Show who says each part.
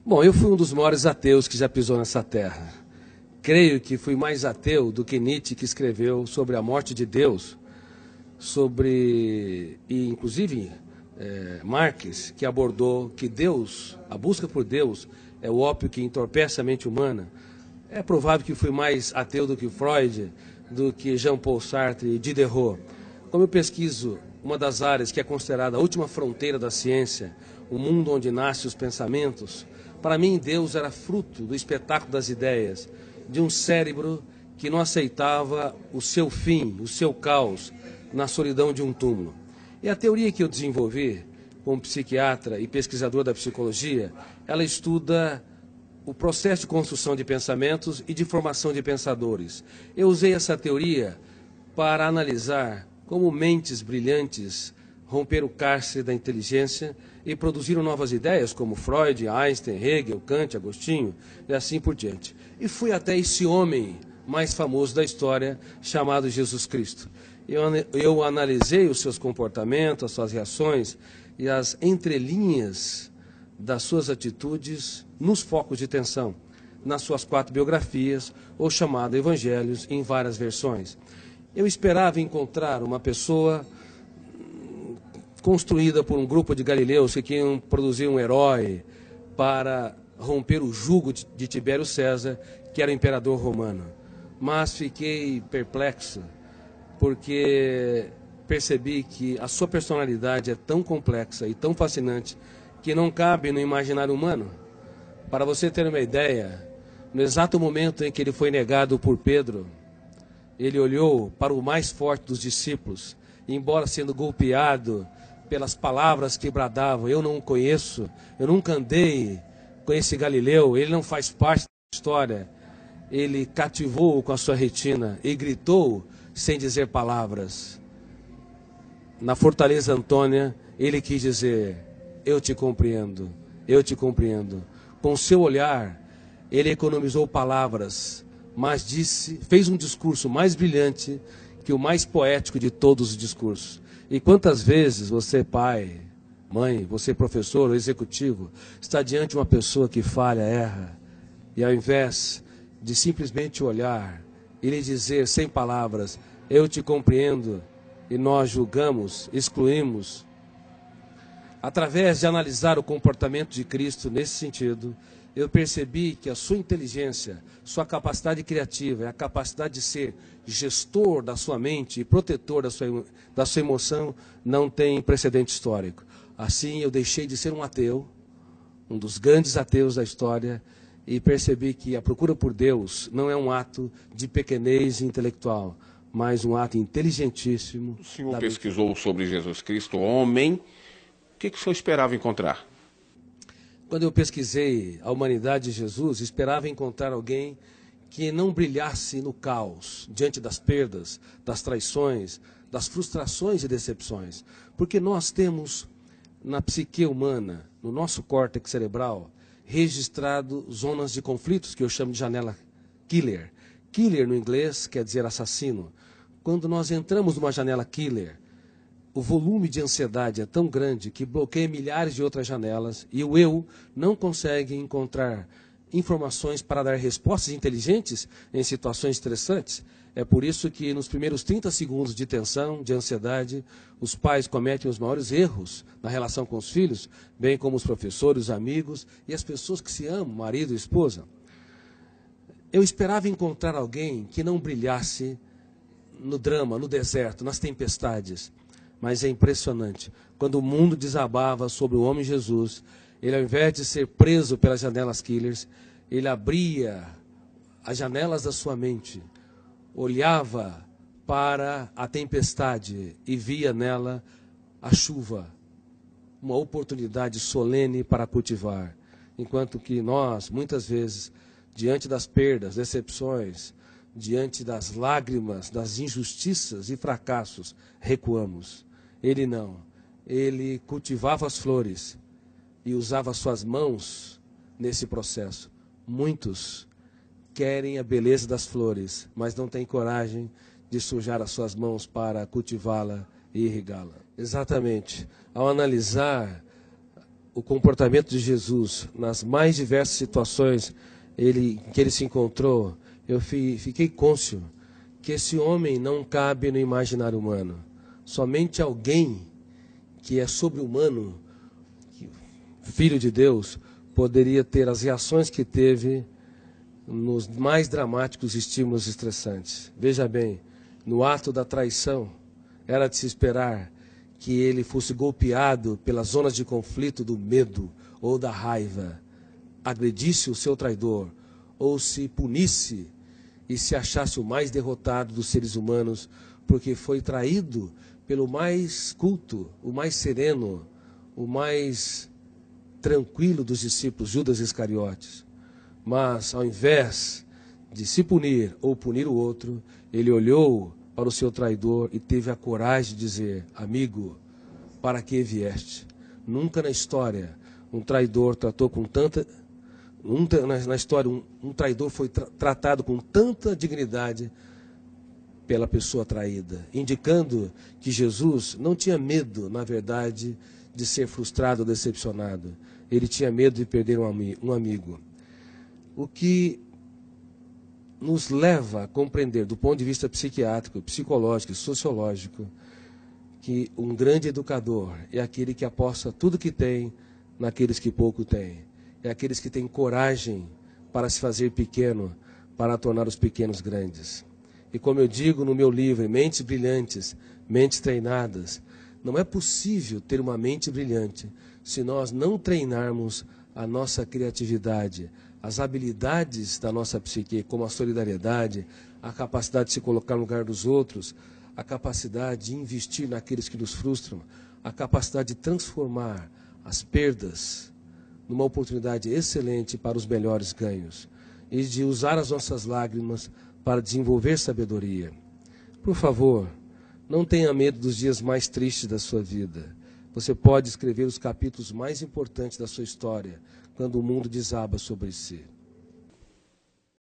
Speaker 1: Bom, eu fui um dos maiores ateus que já pisou nessa terra. Creio que fui mais ateu do que Nietzsche, que escreveu sobre a morte de Deus, e inclusive Marx, que abordou que Deus, a busca por Deus, é o ópio que entorpece a mente humana. É provável que fui mais ateu do que Freud, do que Jean-Paul Sartre e Diderot. Como eu pesquiso uma das áreas que é considerada a última fronteira da ciência, o mundo onde nascem os pensamentos, para mim Deus era fruto do espetáculo das ideias, de um cérebro que não aceitava o seu fim, o seu caos, na solidão de um túmulo. E a teoria que eu desenvolvi como psiquiatra e pesquisador da psicologia, ela estuda o processo de construção de pensamentos e de formação de pensadores. Eu usei essa teoria para analisar como mentes brilhantes romperam o cárcere da inteligência e produziram novas ideias, como Freud, Einstein, Hegel, Kant, Agostinho e assim por diante. E fui até esse homem mais famoso da história, chamado Jesus Cristo. Eu analisei os seus comportamentos, as suas reações e as entrelinhas das suas atitudes nos focos de tensão, nas suas 4 biografias, ou chamado Evangelhos, em várias versões. Eu esperava encontrar uma pessoa construída por um grupo de galileus que queriam produzir um herói para romper o jugo de Tibério César, que era o imperador romano. Mas fiquei perplexo, porque percebi que a sua personalidade é tão complexa e tão fascinante que não cabe no imaginário humano. Para você ter uma ideia, no exato momento em que ele foi negado por Pedro, ele olhou para o mais forte dos discípulos, e embora sendo golpeado pelas palavras que bradavam, eu não o conheço, eu nunca andei com esse Galileu, ele não faz parte da história, ele cativou-o com a sua retina e gritou sem dizer palavras. Na Fortaleza Antônia, ele quis dizer: eu te compreendo, eu te compreendo. Com seu olhar, ele economizou palavras, mas fez um discurso mais brilhante que o mais poético de todos os discursos. E quantas vezes você, pai, mãe, você, professor ou executivo, está diante de uma pessoa que falha, erra, e ao invés de simplesmente olhar e lhe dizer sem palavras: eu te compreendo, e nós julgamos, excluímos. Através de analisar o comportamento de Cristo nesse sentido, eu percebi que a sua inteligência, sua capacidade criativa, a capacidade de ser gestor da sua mente e protetor da sua emoção não tem precedente histórico. Assim, eu deixei de ser um ateu, um dos grandes ateus da história, e percebi que a procura por Deus não é um ato de pequenez intelectual, mas um ato inteligentíssimo.
Speaker 2: O senhor pesquisou sobre Jesus Cristo, homem. O que o senhor esperava encontrar?
Speaker 1: Quando eu pesquisei a humanidade de Jesus, esperava encontrar alguém que não brilhasse no caos, diante das perdas, das traições, das frustrações e decepções. Porque nós temos na psique humana, no nosso córtex cerebral, registrado zonas de conflitos, que eu chamo de janela killer. Killer no inglês quer dizer assassino. Quando nós entramos numa janela killer, o volume de ansiedade é tão grande que bloqueia milhares de outras janelas e o eu não consegue encontrar informações para dar respostas inteligentes em situações estressantes. É por isso que nos primeiros 30 segundos de tensão, de ansiedade, os pais cometem os maiores erros na relação com os filhos, bem como os professores, os amigos e as pessoas que se amam, marido e esposa. Eu esperava encontrar alguém que não brilhasse no drama, no deserto, nas tempestades. Mas é impressionante, quando o mundo desabava sobre o homem Jesus, ele, ao invés de ser preso pelas janelas killers, ele abria as janelas da sua mente, olhava para a tempestade e via nela a chuva, uma oportunidade solene para cultivar. Enquanto que nós, muitas vezes, diante das perdas, decepções, diante das lágrimas, das injustiças e fracassos, recuamos. Ele não. Ele cultivava as flores e usava suas mãos nesse processo. Muitos querem a beleza das flores, mas não têm coragem de sujar as suas mãos para cultivá-la e irrigá-la. Exatamente. Ao analisar o comportamento de Jesus nas mais diversas situações em que ele se encontrou, eu fiquei cônscio que esse homem não cabe no imaginário humano. Somente alguém que é sobre-humano, filho de Deus, poderia ter as reações que teve nos mais dramáticos estímulos estressantes. Veja bem, no ato da traição, era de se esperar que ele fosse golpeado pelas zonas de conflito do medo ou da raiva, agredisse o seu traidor, ou se punisse e se achasse o mais derrotado dos seres humanos, porque foi traído pelo mais culto, o mais sereno, o mais tranquilo dos discípulos, Judas Iscariotes. Mas, ao invés de se punir ou punir o outro, ele olhou para o seu traidor e teve a coragem de dizer: amigo, para que vieste? Nunca na história um traidor tratou com tanta... Na história, um traidor foi tratado com tanta dignidade pela pessoa traída, indicando que Jesus não tinha medo, na verdade, de ser frustrado ou decepcionado. Ele tinha medo de perder um amigo. O que nos leva a compreender, do ponto de vista psiquiátrico, psicológico e sociológico, que um grande educador é aquele que aposta tudo que tem naqueles que pouco têm. É aqueles que têm coragem para se fazer pequeno, para tornar os pequenos grandes. E como eu digo no meu livro, Mentes Brilhantes, Mentes Treinadas, não é possível ter uma mente brilhante se nós não treinarmos a nossa criatividade, as habilidades da nossa psique, como a solidariedade, a capacidade de se colocar no lugar dos outros, a capacidade de investir naqueles que nos frustram, a capacidade de transformar as perdas numa oportunidade excelente para os melhores ganhos e de usar as nossas lágrimas para desenvolver sabedoria. Por favor, não tenha medo dos dias mais tristes da sua vida. Você pode escrever os capítulos mais importantes da sua história quando o mundo desaba sobre si.